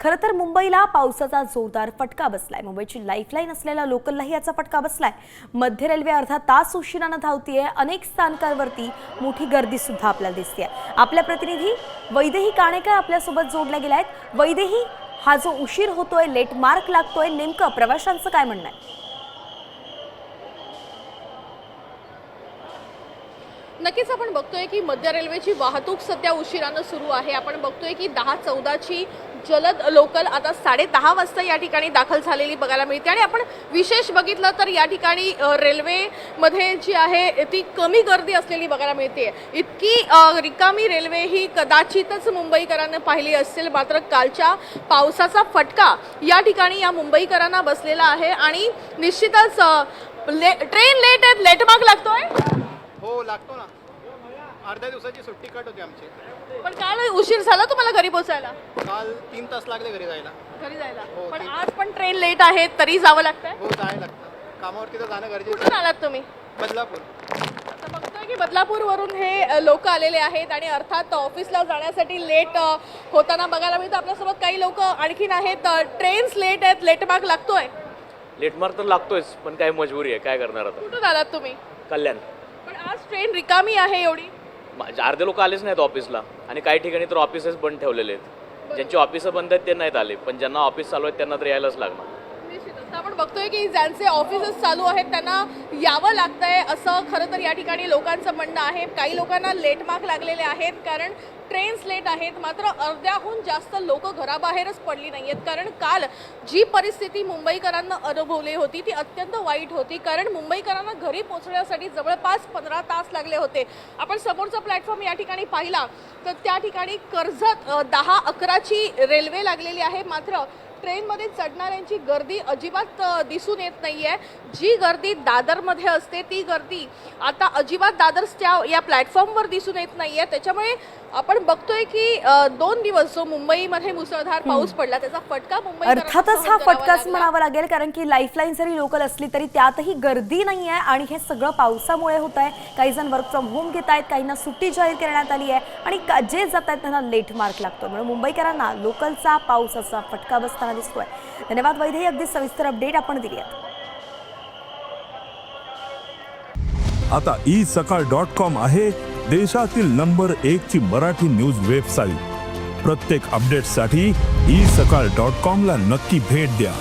खरं तर मुंबईला पावसाचा जोरदार फटका बसलाय। मुंबईची लाईफलाईन असलेल्या लोकललाही याचा फटका बसलाय। मध्य रेल्वे अर्धा तास उशिराने धावतीये। अनेक स्थानकांवरती मोठी गर्दी सुद्धा आपल्याला दिसते। आपल्या प्रतिनिधी वैदेही काणेकर आपल्या सोबत जोडल्या गेल्या आहेत। वैदेही, हा जो उशीर होतोय, लेट मार्क लागतोय, नेमकं प्रवाशांचं काय म्हणणं आहे? नक्कीच आपण बघतोय की मध्य रेल्वेची वाहतूक सध्या उशिराने सुरू आहे। आपण बघतोय की 10:14 ची जलद लोकल आता 10:30 वाजता या ठिकाणी दाखल झालेली बघायला मिळते। आणि आपण विशेष बघितलं तर या ठिकाणी रेल्वेमध्ये जी आहे ती कमी गर्दी असलेली बघायला मिळते। इतकी रिकामी रेल्वे ही कदाचितच मुंबईकरांनी पाहिली असेल। मात्र कालच्या पावसाचा फटका या ठिकाणी या मुंबईकरांना बसलेला आहे आणि निश्चितच ट्रेन लेट आहे, लेट मार्क लागतोय। हो लागतो ना, अर्ध्या दिवसाची सुट्टी कट होती आमची। पण काल उशीर झाला तुम्हाला घरी पोहोचायला? काल 3 तास लागले घरी जायला। हो, पण आज पण ट्रेन लेट आहे तरी जावं लागतंय? हो जायला लागतं, कामावरती तर जाणं गरजेचं कुठून आलात तुम्ही? बदलापूर। आता बघतोय की बदलापूरवरून हे लोक आलेले आहेत आणि अर्थात ऑफिसला जाण्यासाठी लेट होताना बघायला मिळतं। आपल्यासोबत काही लोक आणखीन आहेत। ट्रेन्स लेट आहेत, लेट मार्क लागतोय? लेट मार्क तर लागतोयच, पण काय मजबुरी आहे, काय करणार आता। कुठून आलात तुम्ही? कल्याण। पण आज ट्रेन रिकामी आहे एवढी? अर्धे लोक आलेच नाहीत ऑफिसला आणि काही ठिकाणी तर ऑफिसेस बंद ठेवलेले आहेत। ज्यांची ऑफिस बंद आहेत ते नाहीत आले, पण ज्यांना ऑफिस चालू आहेत त्यांना तर यायलाच लागणार। निश्चितच आपण बघतोय की ज्यांचे ऑफिसेस चालू आहेत त्यांना यावं लागतंय असं खरं तर या ठिकाणी लोकांचं म्हणणं आहे। काही लोकांना लेट मार्क लागलेले आहेत कारण ट्रेन्स लेट आहेत। मात्र अर्ध्याहून जास्त लोक घराबाहेरच पडली नाही आहेत, कारण काल जी परिस्थिती मुंबईकरांना अनुभवली होती ती अत्यंत वाईट होती। कारण मुंबईकरांना घरी पोहोचण्यासाठी जवळपास 15 तास लागले होते। आपण समोरचा प्लॅटफॉर्म या ठिकाणी पाहिला तर त्या ठिकाणी कर्जत 10:11 ची रेल्वे लागलेली आहे। मात्र ट्रेनमध्ये चढणाऱ्यांची गर्दी अजिबात दिसून येत नाहीये। जी गर्दी दादरमध्ये असते ती गर्दी आता अजिबात दादरच्या या प्लॅटफॉर्मवर दिसून येत नाहीये। त्याच्यामुळे आपण बघतोय की 2 दिवस जो मुंबईमध्ये मुसळधार पाऊस पडला त्याचा फटका मुंबई अर्थातच हा फटकाच म्हणावा लागेल, कारण की लाईफलाईन जरी लोकल असली तरी त्यातही गर्दी नाहीये आणि हे सगळं पावसामुळे होत आहे। काही जण वर्क फ्रॉम होम घेत आहेत, काहींना सुट्टी जाहीर करण्यात आली आहे आणि जे जात आहेत त्यांना लेट मार्क लागतो। म्हणून मुंबईकरांना लोकलचा पावसाचा फटका बसताना दिसतोय। धन्यवाद वैदेही, अगदी सविस्तर अपडेट आपण दिली आहे। आता isakal.com आहे देशातील नंबर 1 ची मराठी न्यूज वेबसाईट। प्रत्येक अपडेटसाठी isakal.com ला नक्की भेट द्या।